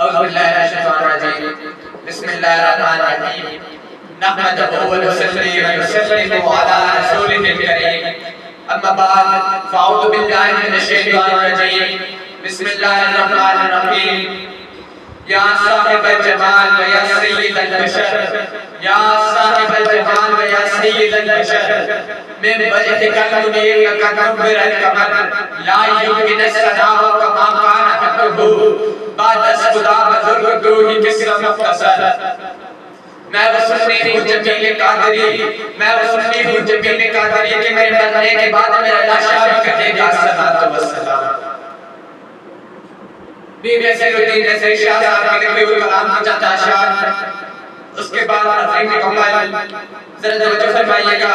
اعوذ باللہ من الشیطان الرجیم بسم اللہ الرحمن الرحیم نحمدہ ونصلی ونسلم علی رسولہ الکریم اما بعد فاعوذ باللہ من الشیطان الرجیم بسم اللہ الرحمن الرحیم یا صاحب الجمال و یا سید البشر یا صاحب الجمال و یا سید البشر من وجهك المنير كنور القمر لا يمكن السلام كما كان حقه بعد اسقدا بزرگ گروہی کسرا مختصر میں وہ سنی ہوں جمیل قادری میں وہ سنی ہوں جمیل قادری کہ میرے مرنے کے بعد میرا لاشا بھی کہے گا صلاۃ و سلام بی سے الدین جیسے شاہ صاحب کے کوئی کلام کی جاتا شاہ اس کے بعد عظیم مکمل ذرا توجہ فرمائیے گا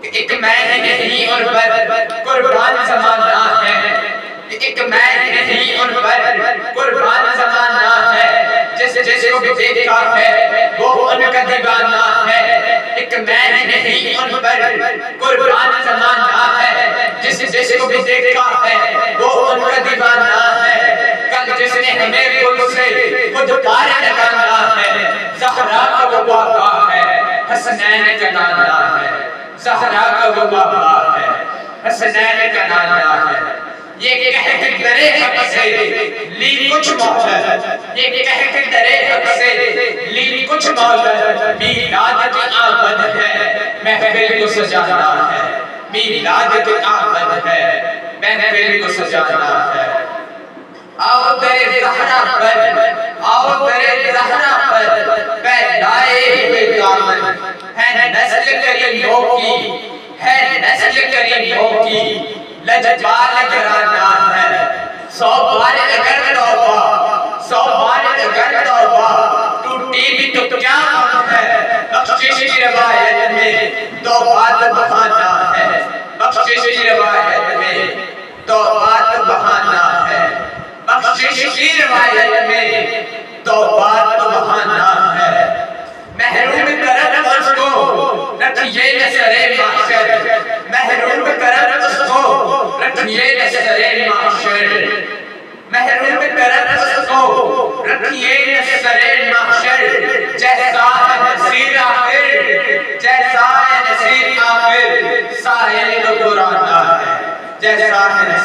کہ ایک میں نہیں اور پر قربان زمانہ ہے ایک میں نہیں اور پر قربان زمانہ ہے جس کو بھی دیکھا ہے وہ ان کا دیوانہ ہے ایک میں نہیں اور پر قربان زمانہ ہے جس کو بھی دیکھا ہے وہ ان کا دیوانہ ہے کل جس نے ہمیں پل سے خود پار لگانا ہے زہرا کا وہ بابا ہے حسنین کا نانا ہے زہرا کا وہ بابا ہے حسنین کا نانا ہے یہ کہہ کے درے حق سے لی کچھ مولا یہ کہہ کے درے حق سے لی کچھ مولا میلاد کی آمد ہے محفل کو سجانا ہے میلاد کی آمد ہے محفل کو سجانا ہے آؤ درے زہرا پر آؤ درے زہرا پر پہلائے ہوئے دامن ہے نسل کریموں کی ہے نسل کریموں کی لجبال گرانا ہے سو بار اگر توبہ سو بار اگر توبہ ٹوٹی بھی تو کیا غم ہے بخشش کی روایت میں دو بات بہانا ہے بخشش کی روایت میں دو بات بہانا ہے بخشش کی روایت میں دو بات بہانا ہے محروم کرم اس کو رکھیے نظر معاشر محروم کرم اس کو رکھیے نظر معاشر محروم کرم اس کو رکھیے نظر معاشر جیسا ہے نصیر آخر جیسا ہے نصیر آخر ساحل کو قرانا ہے جیسا ہے